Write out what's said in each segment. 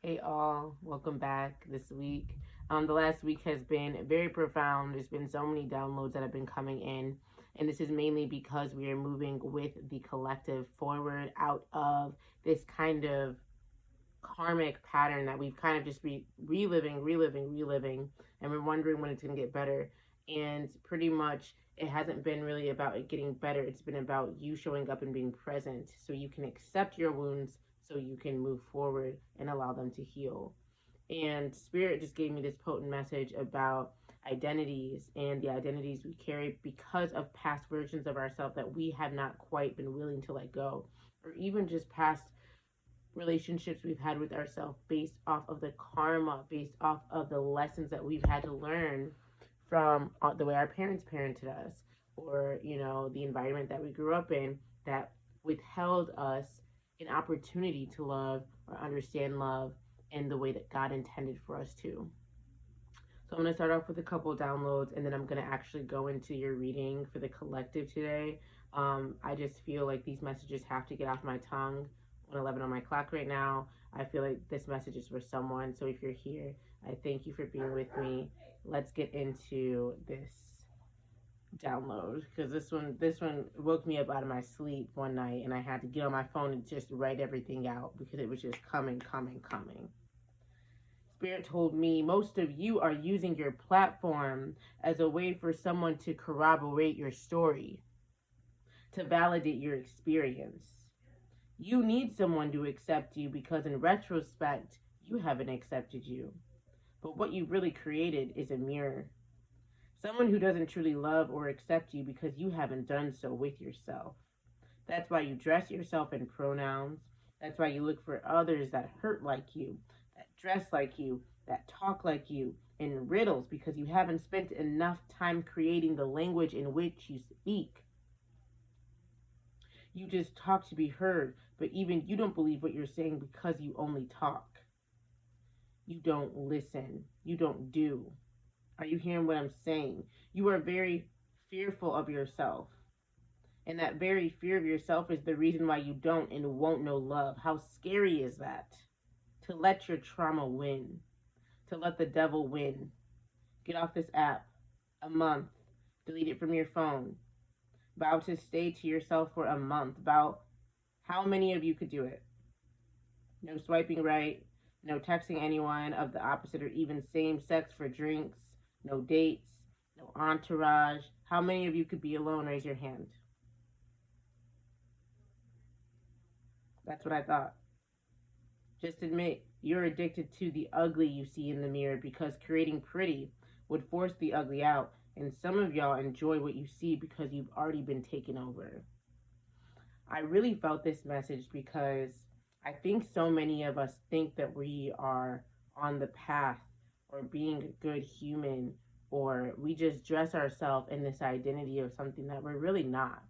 Hey all, welcome back this week. The last week has been very profound. There's been so many downloads that have been coming in, and this is mainly because we are moving with the collective forward out of this kind of karmic pattern that we've kind of just be reliving, and we're wondering when it's going to get better. And pretty much, it hasn't been really about it getting better. It's been about you showing up and being present so you can accept your wounds, so you can move forward and allow them to heal. And Spirit just gave me this potent message about identities and the identities we carry because of past versions of ourselves that we have not quite been willing to let go, or even just past relationships we've had with ourselves based off of the karma, based off of the lessons that we've had to learn from the way our parents parented us, or the environment that we grew up in that withheld us an opportunity to love or understand love in the way that God intended for us to. So I'm going to start off with a couple downloads, and then I'm going to actually go into your reading for the collective today. I just feel like these messages have to get off my tongue. 1:11 on my clock right now. I feel like this message is for someone. So if you're here, I thank you for being with me. Let's get into this download, because this one woke me up out of my sleep one night, and I had to get on my phone and just write everything out because it was just coming. Spirit told me most of you are using your platform as a way for someone to corroborate your story, to validate your experience. You need someone to accept you because, in retrospect, you haven't accepted you. But what you really created is a mirror. Someone who doesn't truly love or accept you because you haven't done so with yourself. That's why you dress yourself in pronouns. That's why you look for others that hurt like you, that dress like you, that talk like you, in riddles, because you haven't spent enough time creating the language in which you speak. You just talk to be heard, but even you don't believe what you're saying because you only talk. You don't listen. You don't do. Are you hearing what I'm saying? You are very fearful of yourself. And that very fear of yourself is the reason why you don't and won't know love. How scary is that? To let your trauma win, to let the devil win. Get off this app a month, delete it from your phone. Vow to stay to yourself for a month. Vow how many of you could do it? No swiping right, no texting anyone of the opposite or even same sex for drinks, no dates, no entourage. How many of you could be alone? Raise your hand. That's what I thought. Just admit you're addicted to the ugly you see in the mirror because creating pretty would force the ugly out. And some of y'all enjoy what you see because you've already been taken over. I really felt this message because I think so many of us think that we are on the path or being a good human, or we just dress ourselves in this identity of something that we're really not,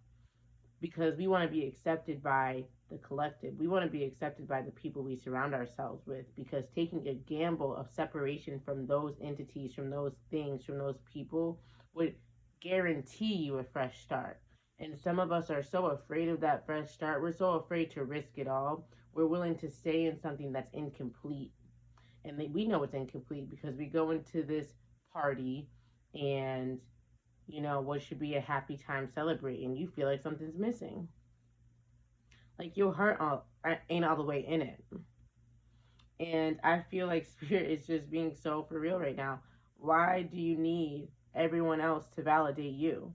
because we want to be accepted by the collective. We want to be accepted by the people we surround ourselves with, because taking a gamble of separation from those entities, from those things, from those people would guarantee you a fresh start. And some of us are so afraid of that fresh start. We're so afraid to risk it all. We're willing to stay in something that's incomplete. And we know it's incomplete because we go into this party and what should be a happy time celebrating, you feel like something's missing. Like your heart ain't all the way in it. And I feel like Spirit is just being so for real right now. Why do you need everyone else to validate you?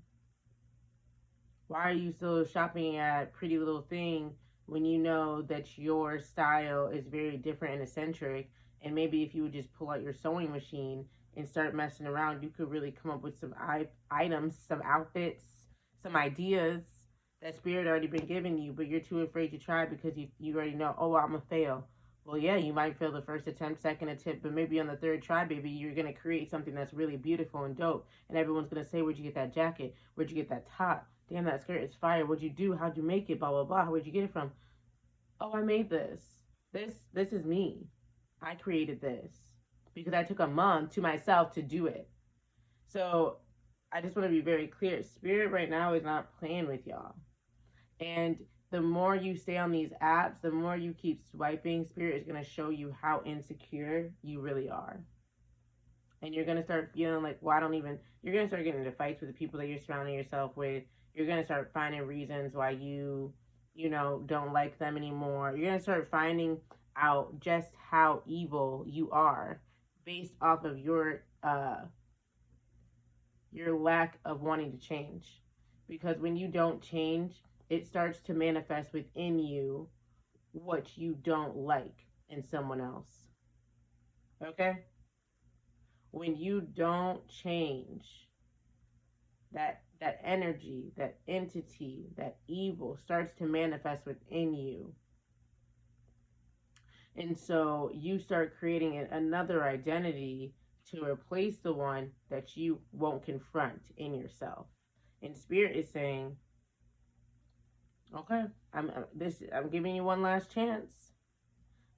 Why are you still shopping at Pretty Little Thing when you know that your style is very different and eccentric? And maybe if you would just pull out your sewing machine and start messing around, you could really come up with some items, some outfits, some ideas that Spirit already been giving you, but you're too afraid to try because you already know, oh, I'm going to fail. Well, yeah, you might fail the first attempt, second attempt, but maybe on the third try, baby, you're going to create something that's really beautiful and dope. And everyone's going to say, where'd you get that jacket? Where'd you get that top? Damn, that skirt is fire. What'd you do? How'd you make it? Blah, blah, blah. Where'd you get it from? Oh, I made this. This is me. I created this because I took a month to myself to do it. So I just want to be very clear. Spirit right now is not playing with y'all. And the more you stay on these apps, the more you keep swiping, Spirit is going to show you how insecure you really are. And you're going to start feeling like, well, I don't even, you're going to start getting into fights with the people that you're surrounding yourself with. You're going to start finding reasons why you don't like them anymore. You're going to start finding out just how evil you are based off of your lack of wanting to change. Because when you don't change, it starts to manifest within you what you don't like in someone else. Okay? When you don't change, that energy, that entity, that evil starts to manifest within you. And so you start creating another identity to replace the one that you won't confront in yourself. And Spirit is saying, okay, I'm giving you one last chance.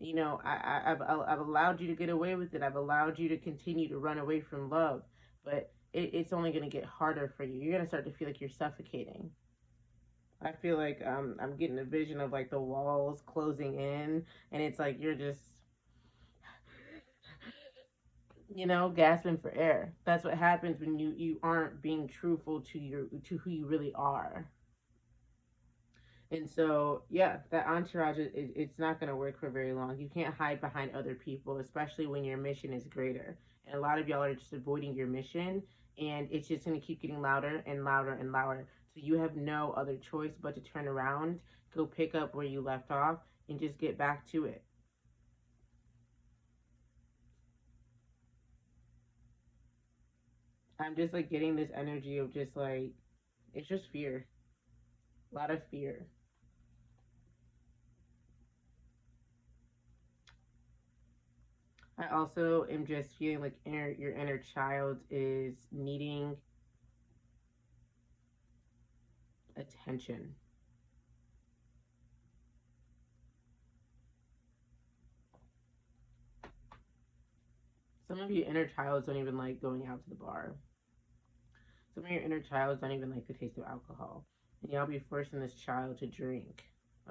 I've allowed you to get away with it. I've allowed you to continue to run away from love, but it's only going to get harder for you. You're going to start to feel like you're suffocating. I feel like I'm getting a vision of like the walls closing in, and it's like you're just, gasping for air. That's what happens when you aren't being truthful to who you really are. And so, yeah, that entourage, it's not going to work for very long. You can't hide behind other people, especially when your mission is greater. And a lot of y'all are just avoiding your mission, and it's just going to keep getting louder and louder and louder. So you have no other choice but to turn around, go pick up where you left off, and just get back to it. I'm just like getting this energy of just like, it's just fear. A lot of fear. I also am just feeling like your inner child is needing attention. Some of your inner childs don't even like going out to the bar. Some of your inner childs don't even like the taste of alcohol. And y'all be forcing this child to drink.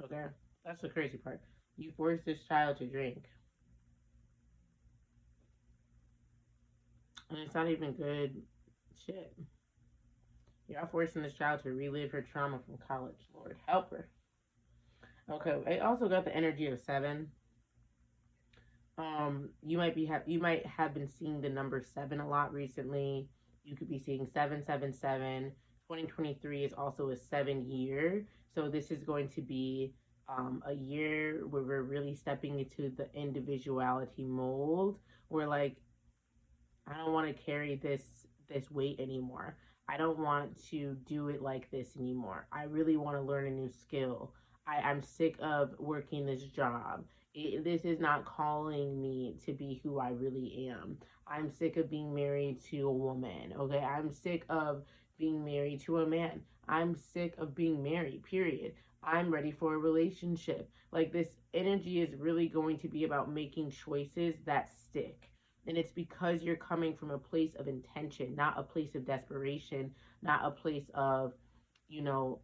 Okay? That's the crazy part. You force this child to drink. And it's not even good shit. Y'all forcing this child to relive her trauma from college. Lord, help her. Okay, I also got the energy of 7. You might have been seeing the number 7 a lot recently. You could be seeing 777. 2023 is also a 7 year, so this is going to be a year where we're really stepping into the individuality mold. Where like, I don't want to carry this weight anymore. I don't want to do it like this anymore. I really want to learn a new skill. I'm sick of working this job. This is not calling me to be who I really am. I'm sick of being married to a woman. Okay, I'm sick of being married to a man. I'm sick of being married, period. I'm ready for a relationship. Like, this energy is really going to be about making choices that stick. And it's because you're coming from a place of intention, not a place of desperation, not a place of,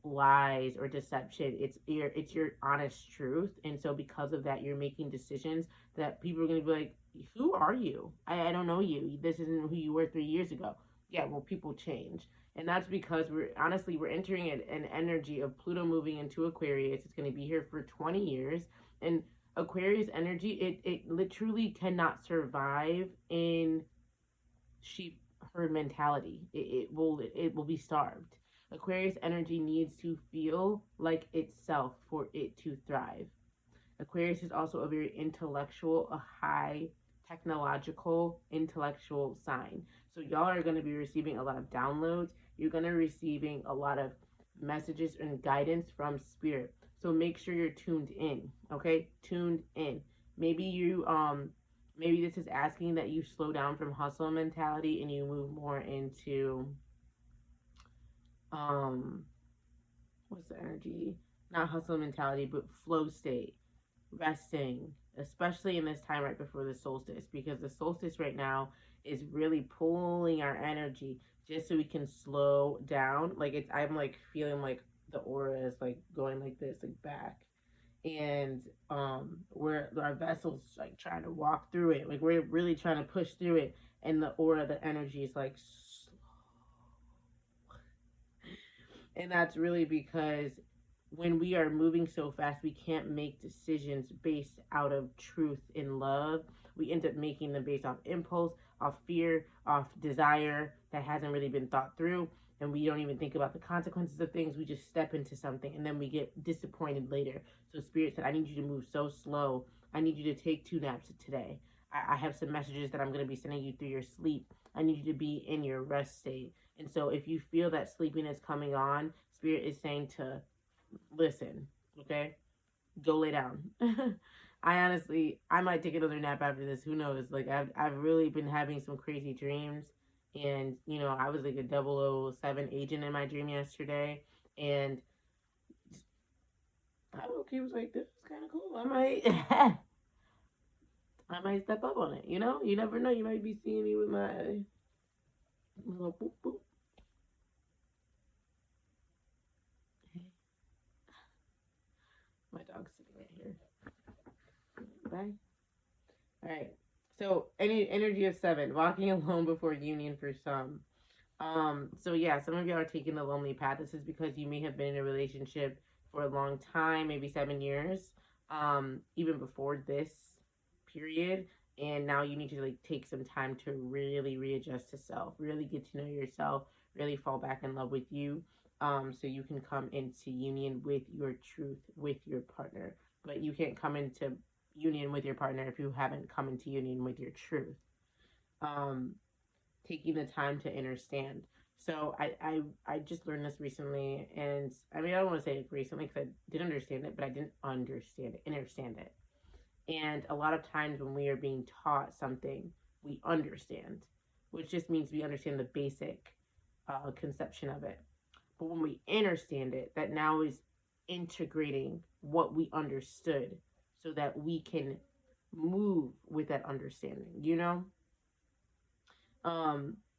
lies or deception. It's your honest truth. And so because of that, you're making decisions that people are going to be like, who are you? I don't know you. This isn't who you were 3 years ago. Yeah, well, people change. And that's because we're entering an energy of Pluto moving into Aquarius. It's going to be here for 20 years. And Aquarius energy, it literally cannot survive in sheep herd mentality. It will be starved. Aquarius energy needs to feel like itself for it to thrive. Aquarius is also a very intellectual, a high technological, intellectual sign. So y'all are going to be receiving a lot of downloads. You're going to be receiving a lot of messages and guidance from spirit. So make sure you're tuned in, okay? Tuned in. Maybe this is asking that you slow down from hustle mentality and you move more into what's the energy? Not hustle mentality, but flow state, resting, especially in this time right before the solstice, because the solstice right now is really pulling our energy just so we can slow down. I'm like feeling like the aura is like going like this, like back. And we're our vessels like trying to walk through it, like we're really trying to push through it, and the aura, the energy is like and that's really because when we are moving so fast, we can't make decisions based out of truth and love. We end up making them based off impulse, off fear, off desire that hasn't really been thought through. And we don't even think about the consequences of things. We just step into something and then we get disappointed later. So, Spirit said, I need you to move so slow. I need you to take 2 naps today. I have some messages that I'm going to be sending you through your sleep. I need you to be in your rest state. And so if you feel that sleepiness coming on, Spirit is saying to listen, okay? Go lay down. I might take another nap after this. Who knows? Like, I've really been having some crazy dreams. And, I was like a 007 agent in my dream yesterday. And I was like, this is kind of cool. I might step up on it, You never know. You might be seeing me with my little boop boop. My dog's sitting right here. Bye. All right. So, any energy of 7, walking alone before union for some. So yeah, some of y'all are taking the lonely path. This is because you may have been in a relationship for a long time, maybe 7 years, even before this period. And now you need to like take some time to really readjust to self, really get to know yourself, really fall back in love with you. So you can come into union with your truth with your partner. But you can't come into union with your partner if you haven't come into union with your truth. Taking the time to understand. So I just learned this recently, and I mean I don't want to say it recently because I did understand it, but I didn't understand it. And a lot of times when we are being taught something, we understand, which just means we understand the basic conception of it. But when we understand it, that now is integrating what we understood so that we can move with that understanding.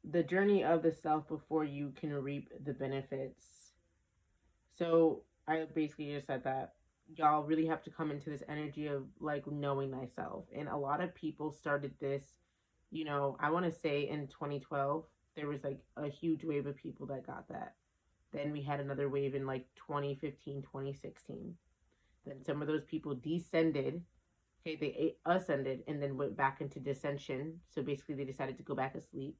The journey of the self before you can reap the benefits. So I basically just said that y'all really have to come into this energy of like knowing thyself. And a lot of people started this, I want to say in 2012, there was like a huge wave of people that got that. Then we had another wave in like 2015, 2016. Then some of those people descended. Okay, they ascended and then went back into descension. So basically they decided to go back asleep.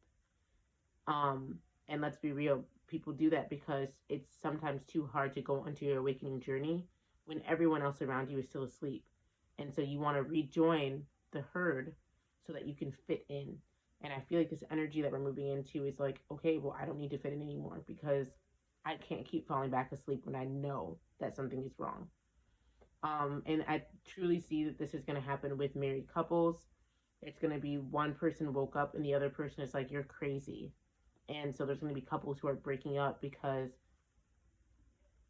And let's be real, people do that because it's sometimes too hard to go onto your awakening journey when everyone else around you is still asleep. And so you want to rejoin the herd so that you can fit in. And I feel like this energy that we're moving into is like, okay, well, I don't need to fit in anymore because I can't keep falling back asleep when I know that something is wrong. And I truly see that this is going to happen with married couples. It's going to be one person woke up and the other person is like, you're crazy. And so there's going to be couples who are breaking up because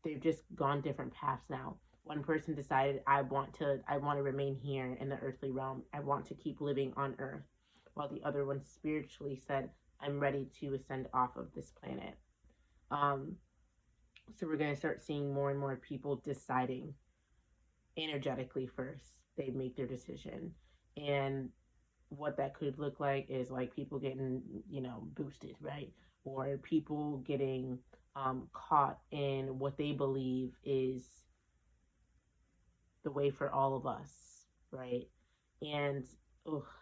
they've just gone different paths now. One person decided, I want to remain here in the earthly realm. I want to keep living on earth. While the other one spiritually said, I'm ready to ascend off of this planet. So we're going to start seeing more and more people deciding energetically first. They make their decision. And what that could look like is like people getting, boosted, right? Or people getting caught in what they believe is the way for all of us, right? And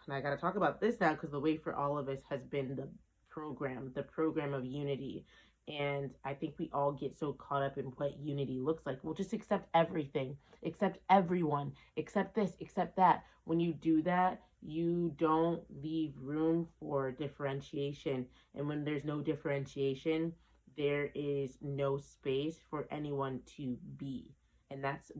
I got to talk about this now because the way for all of us has been the program of unity. And I think we all get so caught up in what unity looks like. We'll just accept everything, accept everyone, accept this, accept that. When you do that, you don't leave room for differentiation. And when there's no differentiation, there is no space for anyone to be. And that's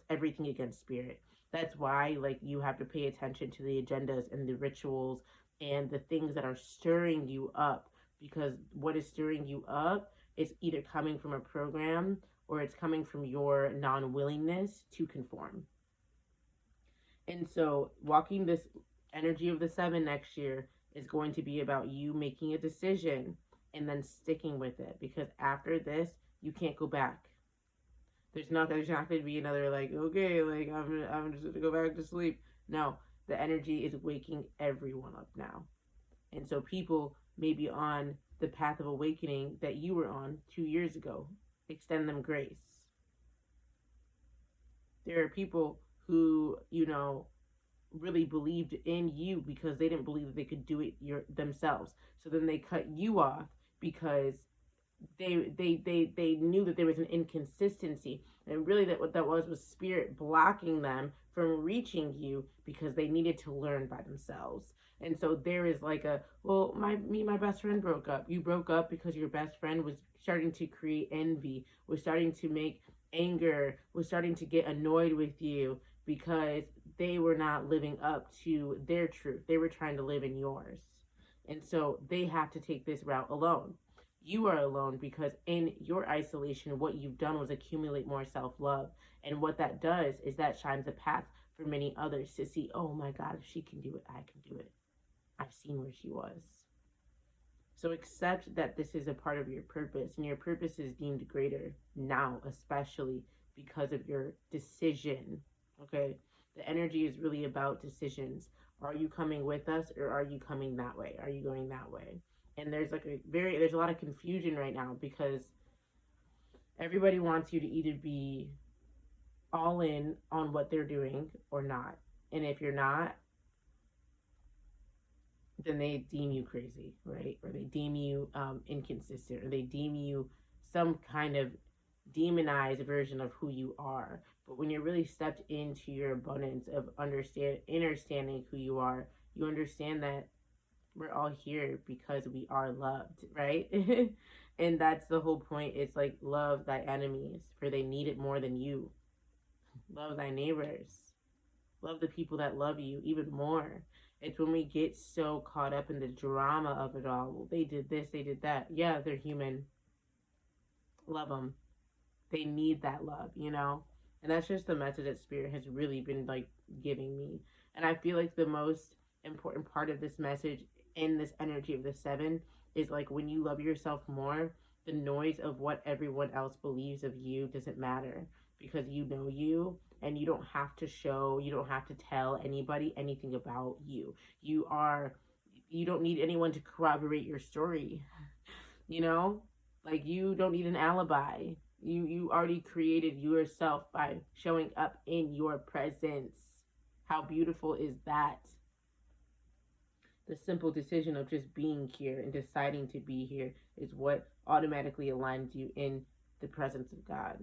everything against spirit. That's why, like, you have to pay attention to the agendas and the rituals and the things that are stirring you up. Because what is stirring you up is either coming from a program or it's coming from your non-willingness to conform. And so walking this energy of the 7 next year is going to be about you making a decision and then sticking with it. Because after this, you can't go back. There's not going to be another like, okay, like I'm just going to go back to sleep. No, the energy is waking everyone up now. And so people may be on the path of awakening that you were on 2 years ago. Extend them grace. There are people who, really believed in you because they didn't believe that they could do it themselves. So then they cut you off because they knew that there was an inconsistency, and really that what that was spirit blocking them from reaching you because they needed to learn by themselves. And so there is like a, well, my best friend broke up. You broke up because your best friend was starting to create envy, was starting to make anger, was starting to get annoyed with you because they were not living up to their truth. They were trying to live in yours. And so they have to take this route alone. You are alone because in your isolation, what you've done was accumulate more self love. And what that does is that shines a path for many others to see, oh my God, if she can do it, I can do it. I've seen where she was. So accept that this is a part of your purpose, and your purpose is deemed greater now, especially because of your decision. Okay? The energy is really about decisions. Are you coming with us, or are you coming that way? Are you going that way? And there's there's a lot of confusion right now because everybody wants you to either be all in on what they're doing or not. And if you're not, then they deem you crazy, right? Or they deem you inconsistent, or they deem you some kind of demonized version of who you are. But when you're really stepped into your abundance of understanding who you are, you understand that we're all here because we are loved, right? And that's the whole point. It's like, love thy enemies, for they need it more than you. Love thy neighbors. Love the people that love you even more. It's when we get so caught up in the drama of it all. Well, they did this, they did that. Yeah, they're human. Love them. They need that love, And that's just the message that Spirit has really been like giving me. And I feel like the most important part of this message in this energy of the 7 is like, when you love yourself more, the noise of what everyone else believes of you doesn't matter, because you know you, and you don't have to tell anybody anything about you. You don't need anyone to corroborate your story. Like, you don't need an alibi. You already created yourself by showing up in your presence. How beautiful is that? The simple decision of just being here and deciding to be here is what automatically aligns you in the presence of God.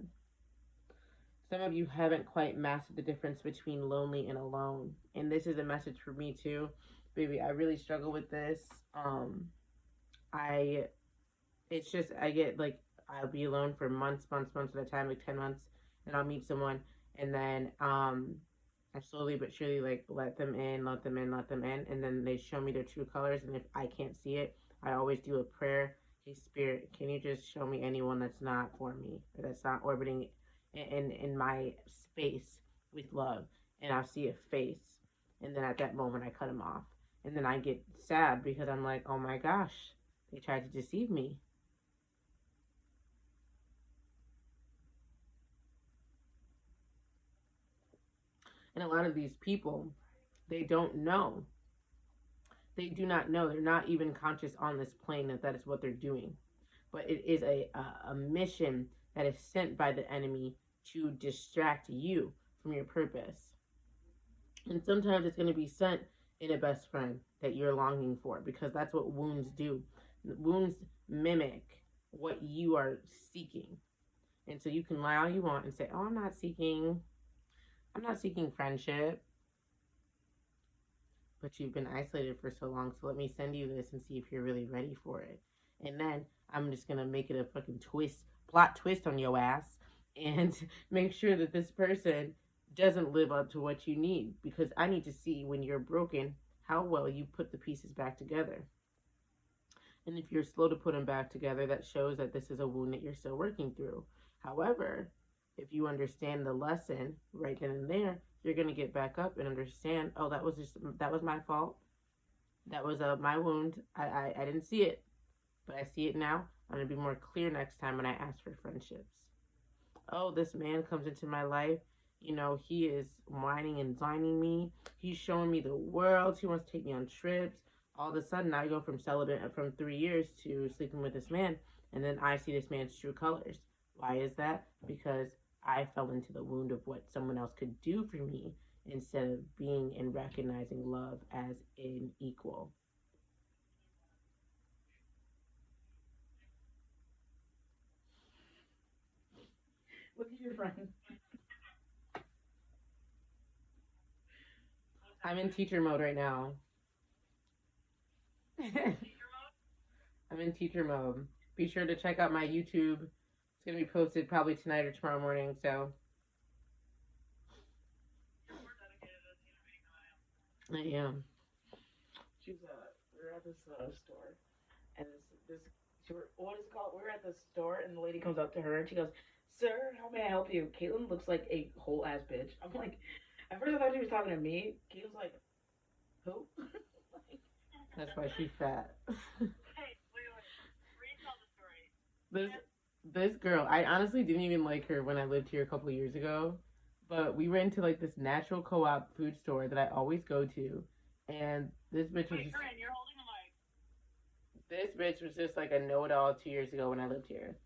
Some of you haven't quite mastered the difference between lonely and alone. And this is a message for me too. Baby, I really struggle with this. I get like, I'll be alone for months at a time, like 10 months, and I'll meet someone, and then I slowly but surely like let them in, and then they show me their true colors, and if I can't see it, I always do a prayer. Hey, Spirit, can you just show me anyone that's not for me, or that's not orbiting in my space with love? And I'll see a face, and then at that moment I cut them off, and then I get sad because I'm like, oh my gosh, they tried to deceive me. And a lot of these people, they don't know. They do not know. They're not even conscious on this plane that is what they're doing. But it is a mission that is sent by the enemy to distract you from your purpose. And sometimes it's going to be sent in a best friend that you're longing for, because that's what wounds do. Wounds mimic what you are seeking. And so you can lie all you want and say, oh, I'm not seeking friendship. But you've been isolated for so long, so let me send you this and see if you're really ready for it. And then I'm just going to make it a fucking plot twist on your ass, and make sure that this person doesn't live up to what you need, because I need to see, when you're broken, how well you put the pieces back together. And if you're slow to put them back together, that shows that this is a wound that you're still working through. However, if you understand the lesson right then and there, you're going to get back up and understand, oh, that was my fault. That was my wound. I didn't see it, but I see it now. I'm going to be more clear next time when I ask for friendships. Oh, this man comes into my life. You know, he is whining and dining me. He's showing me the world. He wants to take me on trips. All of a sudden, I go from celibate from 3 years to sleeping with this man, and then I see this man's true colors. Why is that? Because I fell into the wound of what someone else could do for me instead of being and recognizing love as an equal. Look at your friend. I'm in teacher mode right now. I'm in teacher mode. Be sure to check out my YouTube. It's gonna be posted probably tonight or tomorrow morning. So I am. We were at this store, and what is it called? We were at the store, and the lady comes up to her, and she goes, "Sir, how may I help you?" Caitlin looks like a whole ass bitch. I'm like, at first I thought she was talking to me. Caitlin's like, who? That's why she's fat. this this girl, I honestly didn't even like her when I lived here a couple of years ago. But we went to like this natural co-op food store that I always go to, and this bitch was just like a know-it-all 2 years ago when I lived here.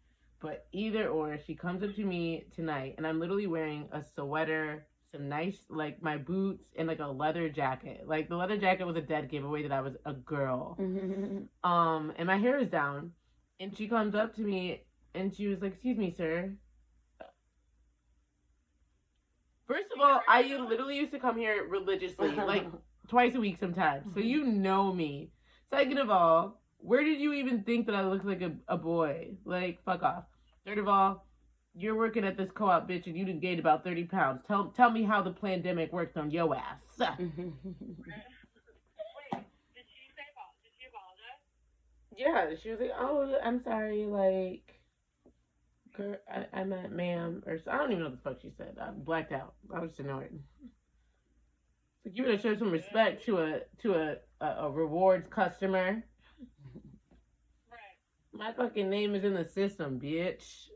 But either or, she comes up to me tonight, and I'm literally wearing a sweater, some nice like my boots, and like a leather jacket. Like the leather jacket was a dead giveaway that I was a girl. And my hair is down, and she comes up to me, and she was like, "Excuse me, sir." First of all, I literally used to come here religiously, like twice a week sometimes. So you know me. Second of all, where did you even think that I looked like a boy? Like, fuck off. Third of all, you're working at this co-op, bitch, and you done gained about 30 pounds. Tell me how the pandemic worked on your ass. Yeah, she was like, "Oh, I'm sorry, like, girl, I meant ma'am," or I don't even know what the fuck she said. I blacked out. I was just annoyed. Like, you would have showed some respect to a rewards customer. My fucking name is in the system, bitch.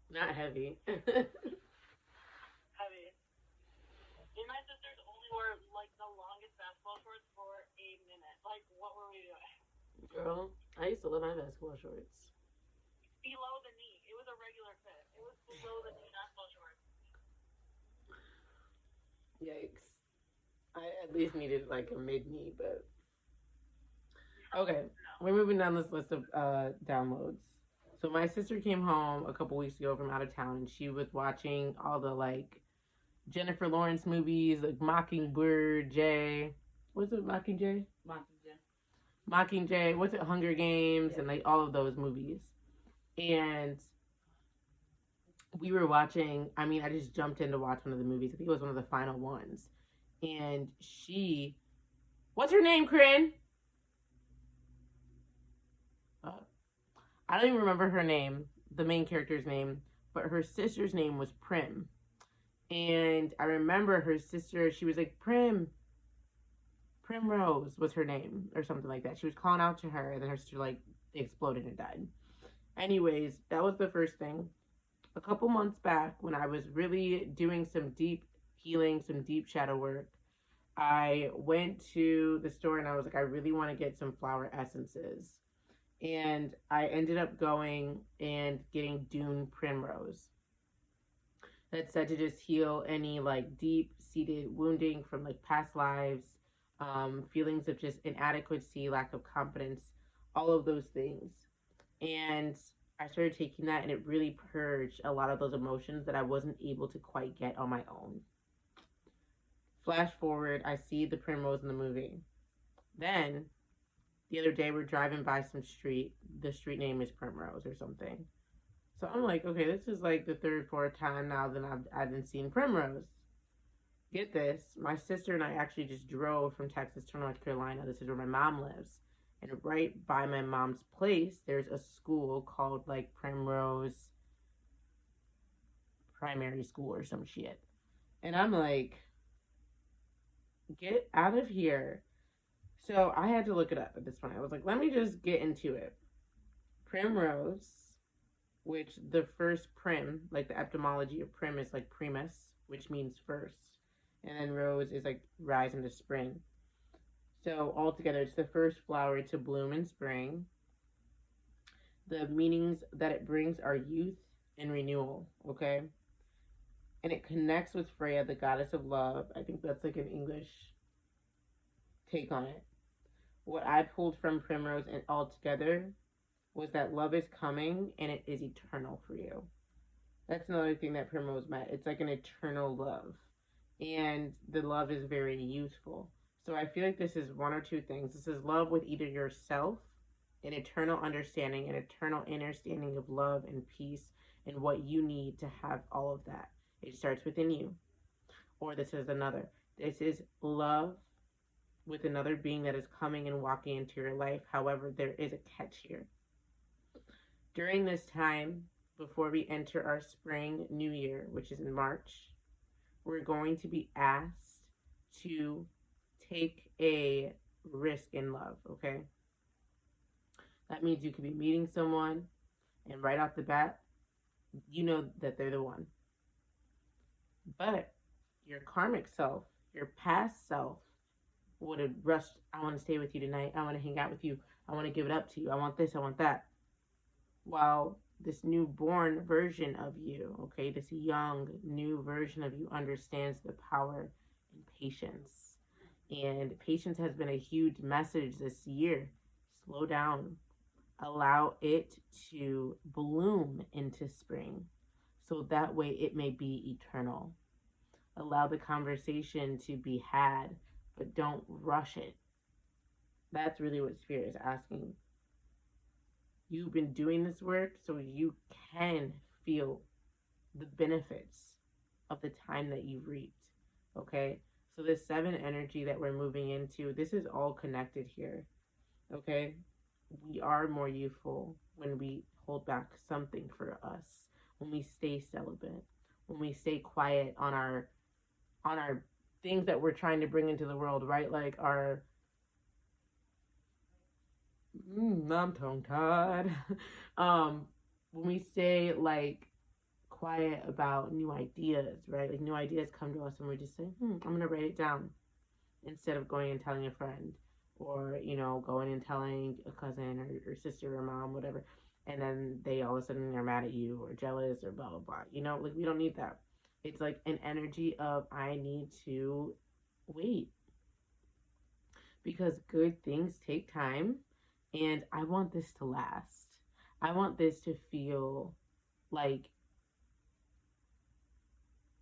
Not heavy. Girl, I used to love my basketball shorts. Yikes. I at least needed like a mid knee, but okay. We're moving down this list of downloads. So my sister came home a couple weeks ago from out of town, and she was watching all the like Jennifer Lawrence movies, like Mockingbird, Jay. What's it, Mockingjay? Mockingjay. What's it, Hunger Games, and like all of those movies. And we were watching. I mean, I just jumped in to watch one of the movies. I think it was one of the final ones. And she, what's her name, Corinne? Uh, I don't even remember her name, the main character's name, but her sister's name was Prim. And I remember her sister, she was like, Primrose was her name, or something like that. She was calling out to her, and then her sister, like, exploded and died. Anyways, that was the first thing. A couple months back, when I was really doing some deep healing, some deep shadow work, I went to the store and I was like, I really want to get some flower essences. And I ended up going and getting Dune Primrose. That said to just heal any like deep seated wounding from like past lives, feelings of just inadequacy, lack of confidence, all of those things. And I started taking that, and it really purged a lot of those emotions that I wasn't able to quite get on my own. Flash forward, I see the primrose in the movie. Then the other day we're driving by some street. The street name is Primrose or something. So I'm like, okay, this is like the third, fourth time now that I've seen Primrose. Get this, my sister and I actually just drove from Texas to North Carolina. This is where my mom lives. And right by my mom's place, there's a school called like Primrose. primary school or some shit. And I'm like, get out of here. So I had to look it up at this point. I was like, let me just get into it. Primrose, which the first prim, like the etymology of prim is like primus, which means first. And then rose is like rise into spring. So altogether, it's the first flower to bloom in spring. The meanings that it brings are youth and renewal, okay? And it connects with Freya, the goddess of love. I think that's like an English take on it. What I pulled from Primrose and altogether was that love is coming and it is eternal for you. That's another thing that Primrose meant. It's like an eternal love. And the love is very youthful. So I feel like this is one or two things. This is love with either yourself, an eternal understanding, an eternal understanding of love and peace and what you need to have all of that. It starts within you. Or this is another. This is love with another being that is coming and walking into your life. However, there is a catch here. During this time, before we enter our spring new year, which is in March, we're going to be asked to take a risk in love, okay? That means you could be meeting someone, and right off the bat, you know that they're the one. But your karmic self, your past self, would have rushed, I want to stay with you tonight. I want to hang out with you. I want to give it up to you. I want this. I want that. While this newborn version of you, okay, this young new version of you understands the power and patience. And patience has been a huge message this year. Slow down. Allow it to bloom into spring so that way it may be eternal. Allow the conversation to be had, but don't rush it. That's really what Spirit is asking. You've been doing this work so you can feel the benefits of the time that you've reaped. Okay? So this 7 energy that we're moving into, this is all connected here. Okay? We are more youthful when we hold back something for us, when we stay celibate, when we stay quiet on our things that we're trying to bring into the world, right? Like our I'm tongue tied. When we stay like quiet about new ideas, right? Like new ideas come to us and we just say, I'm gonna write it down instead of going and telling a friend or, going and telling a cousin or sister or mom, whatever. And then they all of a sudden are mad at you or jealous or blah, blah, blah. Like we don't need that. It's like an energy of I need to wait because good things take time and I want this to last. I want this to feel like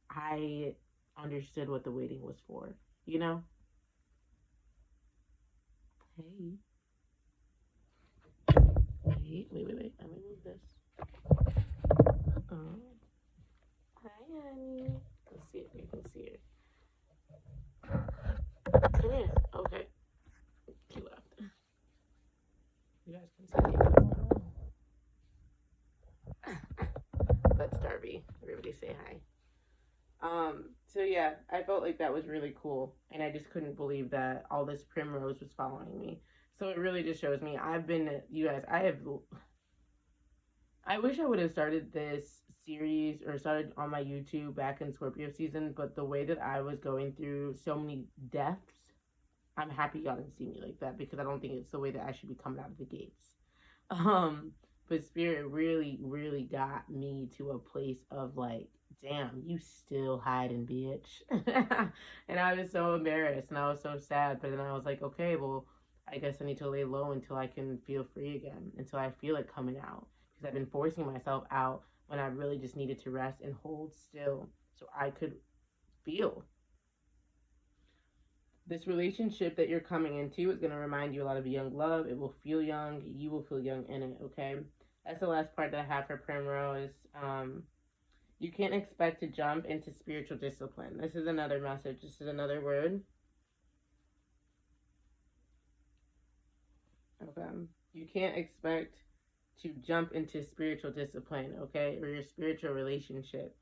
I understood what the waiting was for, Hey. Wait. Let me move this. Oh. Hi, honey. Let's see if you can see it. Come here. Okay. She left. You guys can see it. That's Darby. Everybody say hi. So yeah, I felt like that was really cool, and I just couldn't believe that all this primrose was following me. So it really just shows me you guys, I wish I would have started this series or started on my YouTube back in Scorpio season, but the way that I was going through so many deaths, I'm happy y'all didn't see me like that because I don't think it's the way that I should be coming out of the gates. But Spirit really, really got me to a place of like, damn, you still hiding, bitch. And I was so embarrassed and I was so sad. But then I was like, okay, well, I guess I need to lay low until I can feel free again, until I feel it coming out. Because I've been forcing myself out when I really just needed to rest and hold still so I could feel. This relationship that you're coming into is going to remind you a lot of young love. It will feel young. You will feel young in it, okay? That's the last part that I have for Primrose. You can't expect to jump into spiritual discipline. This is another message. This is another word. Okay. You can't expect to jump into spiritual discipline, okay? Or your spiritual relationship.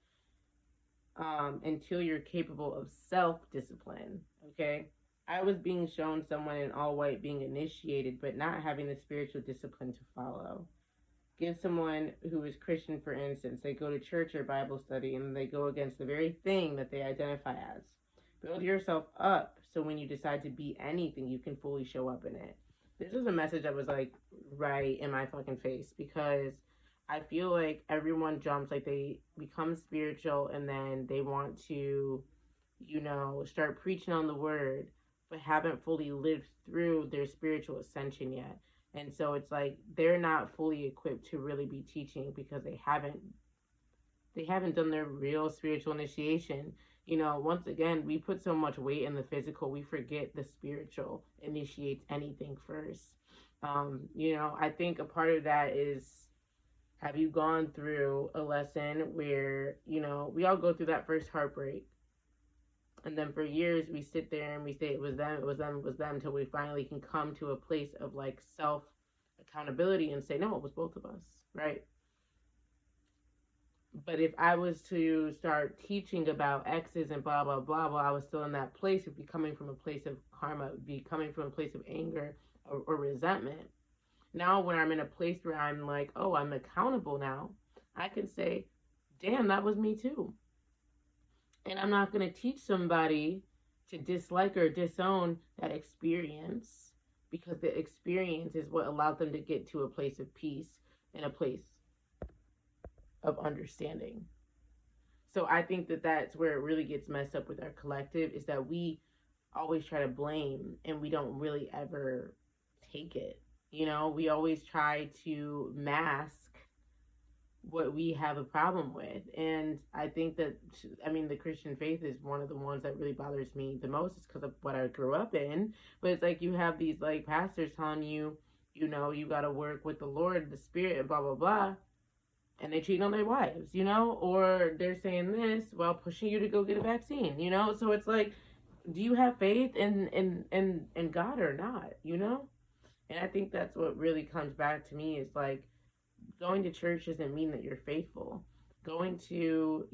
until you're capable of self discipline. Okay. I was being shown someone in all white being initiated, but not having the spiritual discipline to follow. Give someone who is Christian, for instance, they go to church or Bible study and they go against the very thing that they identify as. Build yourself up so when you decide to be anything, you can fully show up in it. This is a message that was like right in my fucking face because I feel like everyone jumps, like they become spiritual and then they want to, start preaching on the word, but haven't fully lived through their spiritual ascension yet. And so it's like they're not fully equipped to really be teaching because they haven't done their real spiritual initiation. Once again, we put so much weight in the physical, we forget the spiritual initiates anything first. I think a part of that is, have you gone through a lesson where, we all go through that first heartbreak, and then for years we sit there and we say it was them, it was them, it was them, until we finally can come to a place of like self accountability and say, no, it was both of us, right? But if I was to start teaching about exes and blah blah blah while I was still in that place, it would be coming from a place of karma, it would be coming from a place of anger or resentment. Now when I'm in a place where I'm like, oh, I'm accountable now, I can say, damn, that was me too. And I'm not going to teach somebody to dislike or disown that experience, because the experience is what allowed them to get to a place of peace and a place of understanding. So I think that that's where it really gets messed up with our collective, is that we always try to blame and we don't really ever take it. We always try to mask what we have a problem with. And I think that, the Christian faith is one of the ones that really bothers me the most. It's because of what I grew up in. But it's like you have these like pastors telling you, you got to work with the Lord, the Spirit, and blah, blah, blah. And they cheat on their wives, or they're saying this while pushing you to go get a vaccine, So it's like, do you have faith in God or not, And I think that's what really comes back to me is like, going to church doesn't mean that you're faithful. Going to,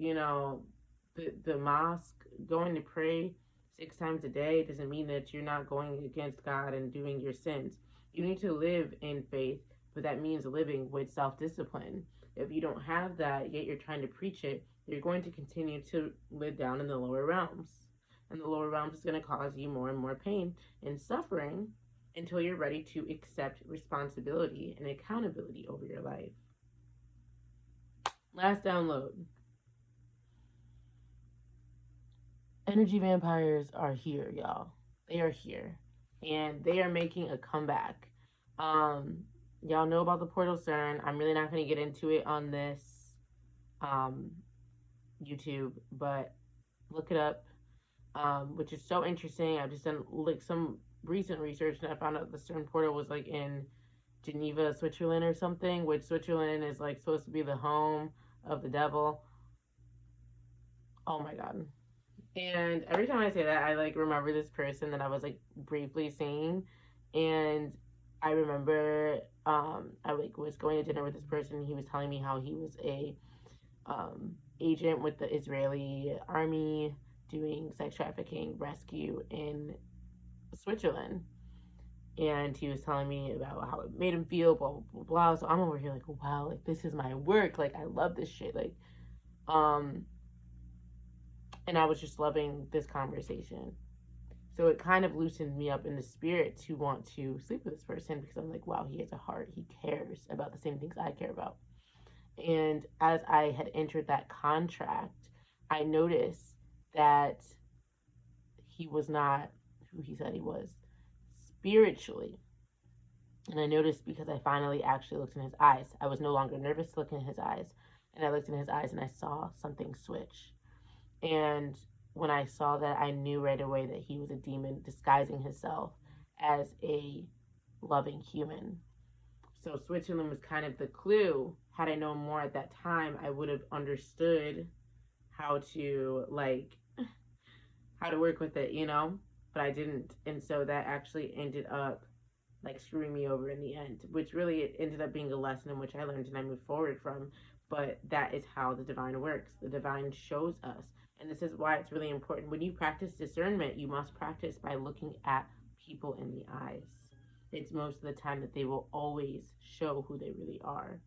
the mosque, going to pray 6 times a day doesn't mean that you're not going against God and doing your sins. You need to live in faith, but that means living with self-discipline. If you don't have that, yet you're trying to preach it, you're going to continue to live down in the lower realms. And the lower realms is going to cause you more and more pain and suffering until you're ready to accept responsibility and accountability over your life. Last download. Energy vampires are here, y'all. They are here. And they are making a comeback. Y'all know about the portal CERN. I'm really not going to get into it on this YouTube, but look it up, which is so interesting. I've just done like some recent research, and I found out the CERN portal was like in Geneva, Switzerland or something, which Switzerland is like supposed to be the home of the devil. Oh my God. And every time I say that, I like remember this person that I was like briefly seeing, and I remember I like was going to dinner with this person, and he was telling me how he was a agent with the Israeli army doing sex trafficking rescue in Switzerland. And he was telling me about how it made him feel, blah, blah, blah, blah. So I'm over here like, wow, like this is my work. Like I love this shit. Like, and I was just loving this conversation. So it kind of loosened me up in the spirit to want to sleep with this person, because I'm like, wow, he has a heart. He cares about the same things I care about. And as I had entered that contract, I noticed that he was not who he said he was spiritually. And I noticed because I finally actually looked in his eyes. I was no longer nervous to look in his eyes. And I looked in his eyes and I saw something switch. And when I saw that, I knew right away that he was a demon disguising himself as a loving human. So Switzerland was kind of the clue. Had I known more at that time, I would have understood how to work with it, but I didn't. And so that actually ended up like screwing me over in the end, which really it ended up being a lesson in which I learned and I moved forward from. But that is how the divine works. The divine shows us And this is why it's really important. When you practice discernment, you must practice by looking at people in the eyes. It's most of the time that they will always show who they really are.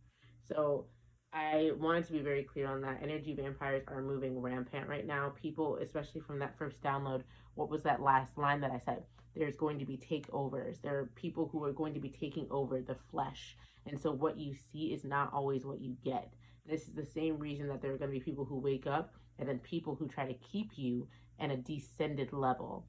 So I wanted to be very clear on that. Energy vampires are moving rampant right now. People, especially from that first download, what was that last line that I said? There's going to be takeovers. There are people who are going to be taking over the flesh. And so what you see is not always what you get. This is the same reason that there are going to be people who wake up and then people who try to keep you at a descended level.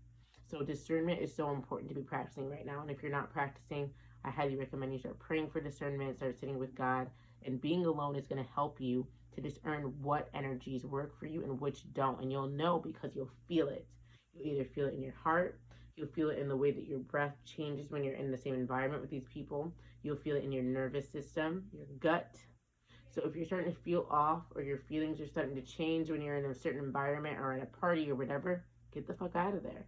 So discernment is so important to be practicing right now. And if you're not practicing, I highly recommend you start praying for discernment, start sitting with God, and being alone is going to help you to discern what energies work for you and which don't. And you'll know because you'll feel it. You'll either feel it in your heart, you'll feel it in the way that your breath changes when you're in the same environment with these people, you'll feel it in your nervous system, your gut. So if you're starting to feel off or your feelings are starting to change when you're in a certain environment or at a party or whatever, get the fuck out of there.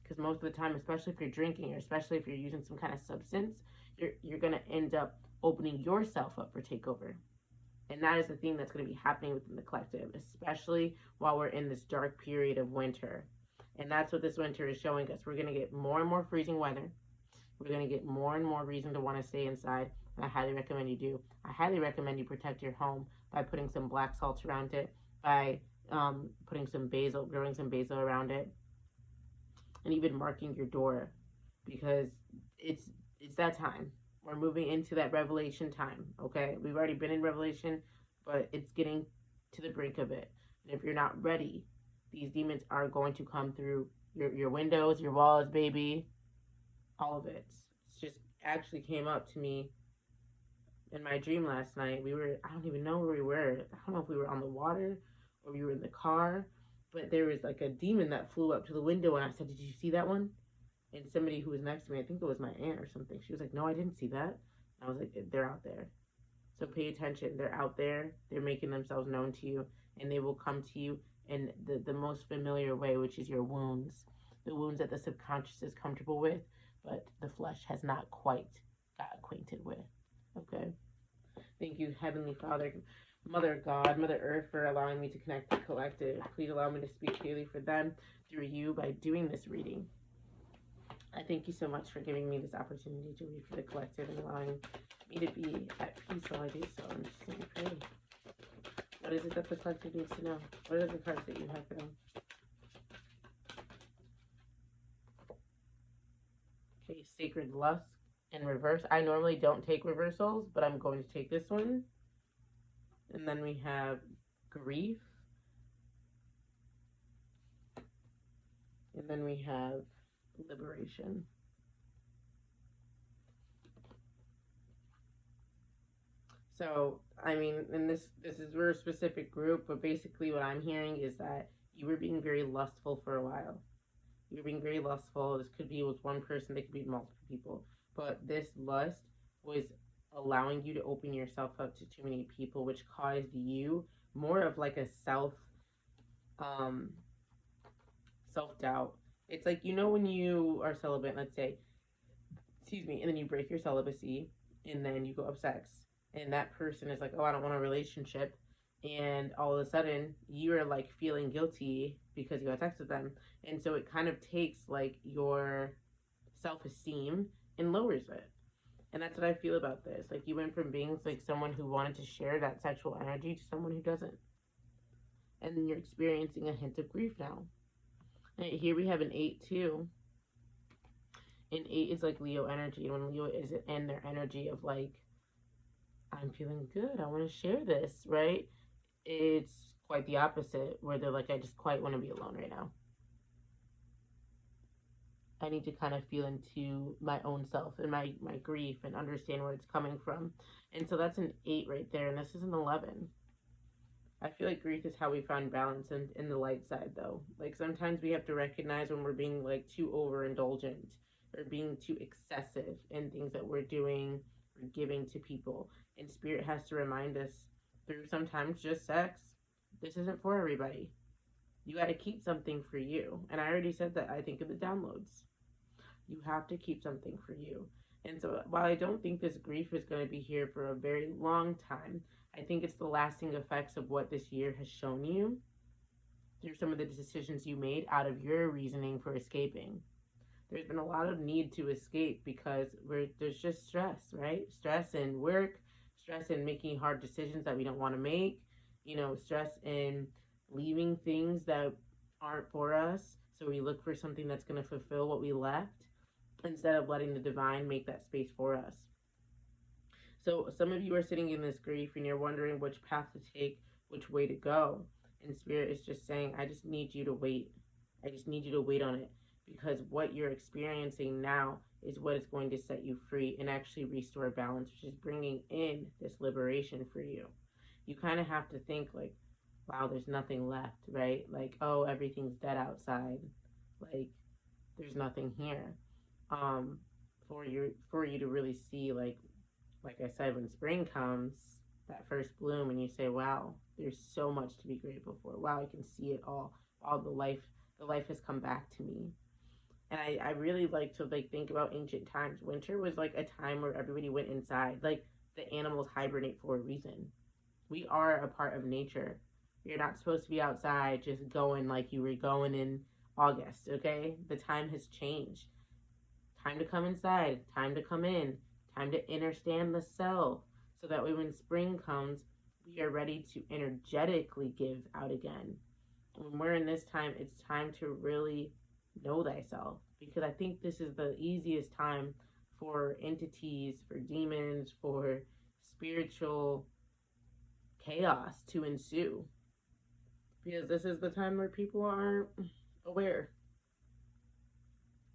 Because most of the time, especially if you're drinking or especially if you're using some kind of substance, you're going to end up opening yourself up for takeover. And that is the thing that's going to be happening within the collective, especially while we're in this dark period of winter. And that's what this winter is showing us. We're going to get more and more freezing weather. We're going to get more and more reason to want to stay inside. And I highly recommend you do. I highly recommend you protect your home by putting some black salt around it, by putting some basil, growing some basil around it, and even marking your door, because it's that time. We're moving into that revelation time. Okay, we've already been in revelation, but it's getting to the brink of it. And if you're not ready, these demons are going to come through your windows, your walls, baby, all of it. It's just actually came up to me in my dream last night. I don't even know where we were. I don't know if we were on the water or we were in the car, but there was like a demon that flew up to the window, and I said, "Did you see that one?" And somebody who was next to me, I think it was my aunt or something, she was like, "No, I didn't see that." And I was like, "They're out there. So pay attention. They're out there. They're making themselves known to you, and they will come to you in the most familiar way, which is your wounds. The wounds that the subconscious is comfortable with, but the flesh has not quite got acquainted with." Okay? Thank you, Heavenly Father, Mother God, Mother Earth, for allowing me to connect the collective. Please allow me to speak clearly for them through you by doing this reading. I thank you so much for giving me this opportunity to read for the collective and allowing me to be at peace while I do so. I'm just going to pray. What is it that the collective needs to know? What are the cards that you have for them? Okay, Sacred Lust in reverse. I normally don't take reversals, but I'm going to take this one. And then we have Grief. And then we have Liberation. So, I mean, and this is for a specific group, but basically what I'm hearing is that you were being very lustful for a while. You were being very lustful. This could be with one person, they could be multiple people. But this lust was allowing you to open yourself up to too many people, which caused you more of like a self-doubt. It's like, you know, when you are celibate, let's say, excuse me, and then you break your celibacy and then you go have sex and that person is like, "Oh, I don't want a relationship," and all of a sudden you're like feeling guilty because you had sex with them, and so it kind of takes like your self-esteem and lowers it. And that's what I feel about this. Like, you went from being like someone who wanted to share that sexual energy to someone who doesn't, and then you're experiencing a hint of grief now. And here we have an 8 too. And 8 is like Leo energy, and when Leo is in their energy of like, I'm feeling good, I want to share this, right? It's quite the opposite, where they're like, I just quite want to be alone right now. I need to kind of feel into my own self and my grief and understand where it's coming from. And so that's an 8 right there, and this is an 11. I feel like grief is how we find balance in the light side, though. Like, sometimes we have to recognize when we're being like too overindulgent or being too excessive in things that we're doing or giving to people. And Spirit has to remind us through sometimes just sex, this isn't for everybody. You got to keep something for you. And I already said that, I think, in the downloads. You have to keep something for you. And so while I don't think this grief is going to be here for a very long time, I think it's the lasting effects of what this year has shown you through some of the decisions you made out of your reasoning for escaping. There's been a lot of need to escape because there's just stress, right? Stress in work, stress in making hard decisions that we don't want to make, stress in leaving things that aren't for us. So we look for something that's going to fulfill what we left instead of letting the divine make that space for us. So some of you are sitting in this grief and you're wondering which path to take, which way to go. And Spirit is just saying, I just need you to wait. I just need you to wait on it because what you're experiencing now is what is going to set you free and actually restore balance, which is bringing in this liberation for you. You kind of have to think like, wow, there's nothing left, right? Like, oh, everything's dead outside. Like, there's nothing here. For you to really see like I said, when spring comes, that first bloom, and you say, "Wow, there's so much to be grateful for. Wow, I can see it all. Wow, the life has come back to me." And I really like to think about ancient times. Winter was like a time where everybody went inside. Like the animals hibernate for a reason. We are a part of nature. You're not supposed to be outside just going like you were going in August. Okay, the time has changed. Time to come inside. Time to come in. Time to understand the self so that way when spring comes, we are ready to energetically give out again. When we're in this time, it's time to really know thyself because I think this is the easiest time for entities, for demons, for spiritual chaos to ensue because this is the time where people aren't aware,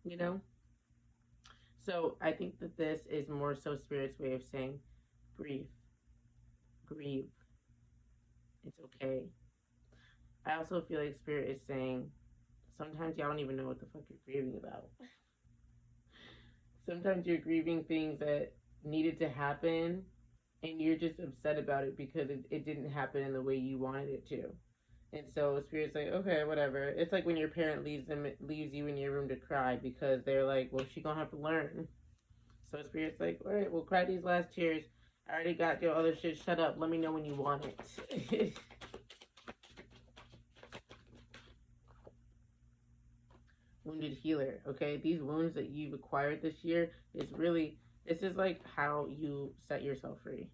you know? So I think that this is more so Spirit's way of saying, grieve, grieve. It's okay. I also feel like Spirit is saying, sometimes y'all don't even know what the fuck you're grieving about. Sometimes you're grieving things that needed to happen and you're just upset about it because it didn't happen in the way you wanted it to. And so Spirit's like, okay, whatever. It's like when your parent leaves you in your room to cry because they're like, well, she gonna have to learn. So Spirit's like, all right, we'll cry these last tears. I already got your other shit. Shut up. Let me know when you want it. Wounded healer. Okay, these wounds that you've acquired this year this is like how you set yourself free.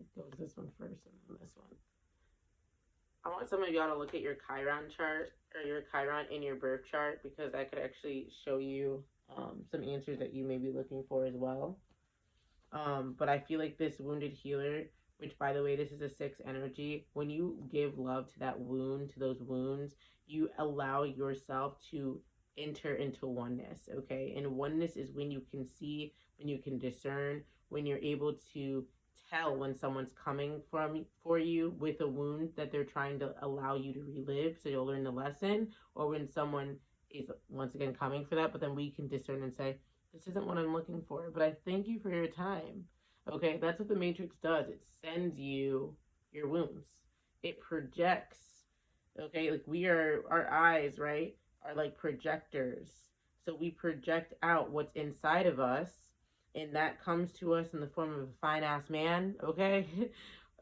It goes this one first and then this one. I want some of y'all to look at your Chiron chart or your Chiron in your birth chart because that could actually show you some answers that you may be looking for as well. But I feel like this wounded healer, which by the way, this is a 6 energy, when you give love to that wound, to those wounds, you allow yourself to enter into oneness, okay? And oneness is when you can see, when you can discern, when you're able to tell when someone's coming for you with a wound that they're trying to allow you to relive so you'll learn the lesson, or when someone is once again coming for that, but then we can discern and say, this isn't what I'm looking for, but I thank you for your time. Okay, that's what the Matrix does. It sends you your wounds. It projects. Okay, like our eyes, right, are like projectors. So we project out what's inside of us, and that comes to us in the form of a fine ass man, okay?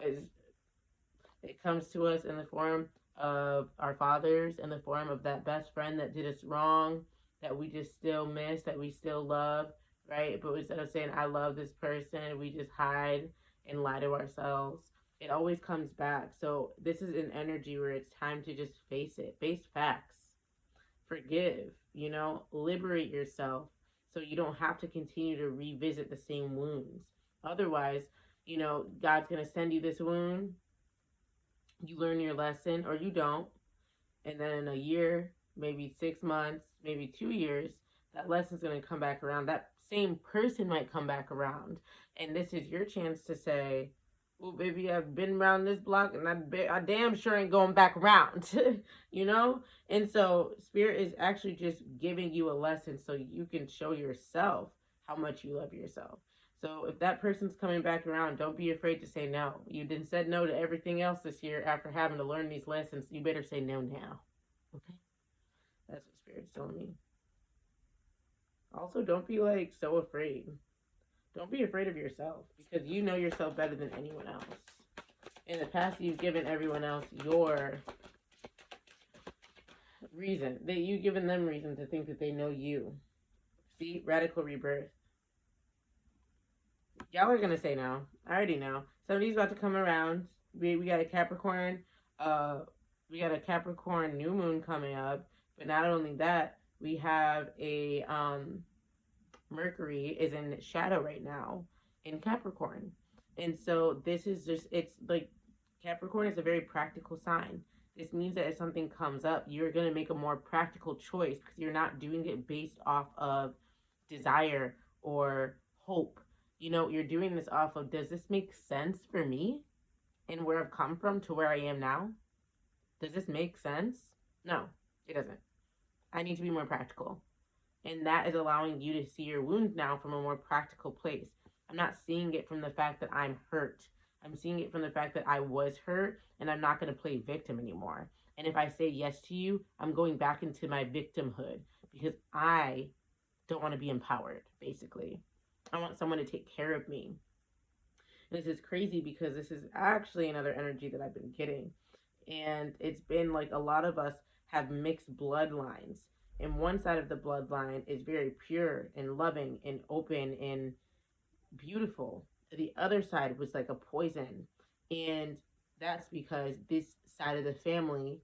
It comes to us in the form of our fathers, in the form of that best friend that did us wrong, that we just still miss, that we still love, right? But instead of saying, I love this person, we just hide and lie to ourselves. It always comes back. So this is an energy where it's time to just face it, face facts, forgive, liberate yourself so you don't have to continue to revisit the same wounds. Otherwise, God's going to send you this wound, you learn your lesson or you don't, and then in a year, maybe 6 months, maybe 2 years, that lesson's going to come back around. That same person might come back around, and this is your chance to say, well, baby, I've been around this block and I damn sure ain't going back around. And so Spirit is actually just giving you a lesson so you can show yourself how much you love yourself. So if that person's coming back around, don't be afraid to say no. You didn't said no to everything else this year after having to learn these lessons. You better say no now. Okay? That's what Spirit's telling me. Also, don't be so afraid. Don't be afraid of yourself because you know yourself better than anyone else. In the past, you've given everyone else your reason. You've given them reason to think that they know you. See, radical rebirth. Y'all are gonna say no. I already know. Somebody's about to come around. We got a Capricorn. Uh, we got a Capricorn new moon coming up. But not only that, we have a Mercury is in shadow right now in Capricorn. And so this is just, it's like Capricorn is a very practical sign. This means that if something comes up, you're going to make a more practical choice because you're not doing it based off of desire or hope. You know, you're doing this off of, does this make sense for me and where I've come from to where I am now? Does this make sense? No, it doesn't. I need to be more practical. And that is allowing you to see your wound now from a more practical place. I'm not seeing it from the fact that I'm hurt. I'm seeing it from the fact that I was hurt and I'm not going to play victim anymore. And if I say yes to you, I'm going back into my victimhood because I don't want to be empowered, basically. I want someone to take care of me. And this is crazy because this is actually another energy that I've been getting. And it's been like a lot of us have mixed bloodlines. And one side of the bloodline is very pure and loving and open and beautiful. The other side was like a poison. And that's because this side of the family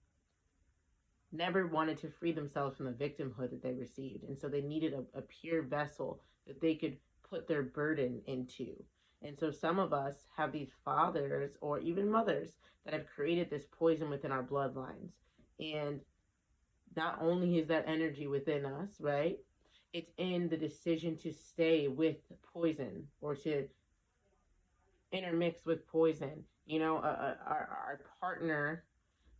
never wanted to free themselves from the victimhood that they received. And so they needed a pure vessel that they could put their burden into. And so some of us have these fathers or even mothers that have created this poison within our bloodlines. And not only is that energy within us, right? It's in the decision to stay with poison or to intermix with poison. You know, our partner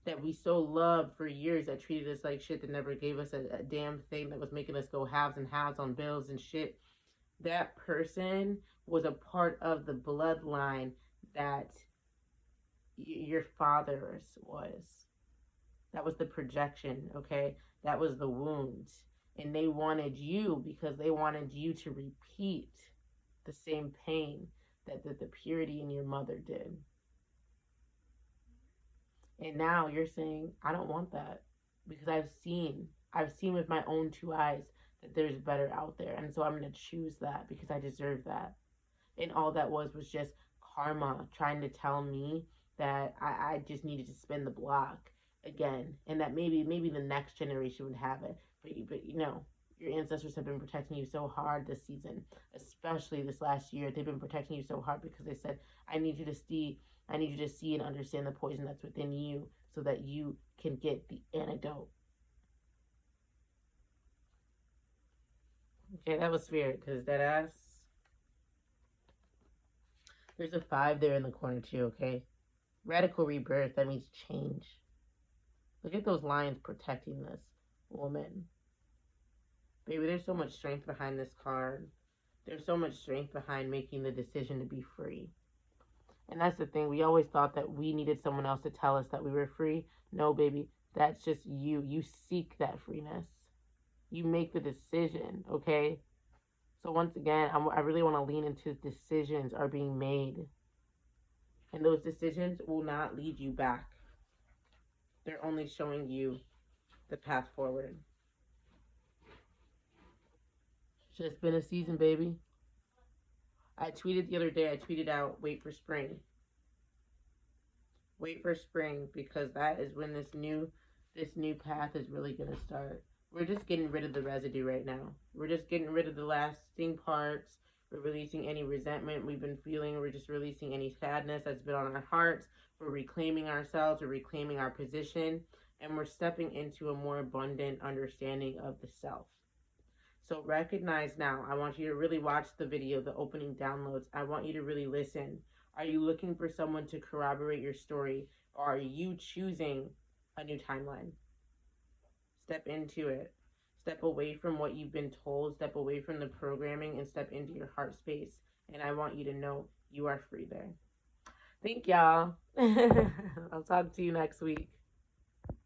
that we so loved for years that treated us like shit, that never gave us a damn thing, that was making us go halves and halves on bills and shit. That person was a part of the bloodline that your father's was. That was the projection, okay? That was the wound. And they wanted you because they wanted you to repeat the same pain that the purity in your mother did. And now you're saying, I don't want that because I've seen with my own two eyes that there's better out there. And so I'm going to choose that because I deserve that. And all that was just karma trying to tell me that I just needed to spin the block again, and that maybe the next generation would have it. But you know, your ancestors have been protecting you so hard this season, especially this last year. They've been protecting you so hard because they said, I need you to see and understand the poison that's within you so that you can get the antidote. Okay, that was spirit because that ass. There's a 5 there in the corner too, okay? Radical rebirth, that means change. Look at those lines protecting this woman. Baby, there's so much strength behind this card. There's so much strength behind making the decision to be free. And that's the thing. We always thought that we needed someone else to tell us that we were free. No, baby, that's just you. You seek that freeness. You make the decision, okay? So once again, I really want to lean into decisions are being made. And those decisions will not lead you back. They're only showing you the path forward. It's just been a season, baby. I tweeted the other day, I tweeted out, wait for spring. Wait for spring, because that is when this new path is really going to start. We're just getting rid of the residue right now. We're just getting rid of the lasting parts. We're releasing any resentment we've been feeling. We're just releasing any sadness that's been on our hearts. We're reclaiming ourselves. We're reclaiming our position. And we're stepping into a more abundant understanding of the self. So recognize now. I want you to really watch the video, the opening downloads. I want you to really listen. Are you looking for someone to corroborate your story? Or are you choosing a new timeline? Step into it. Step away from what you've been told. Step away from the programming and step into your heart space. And I want you to know you are free there. Thank y'all. I'll talk to you next week.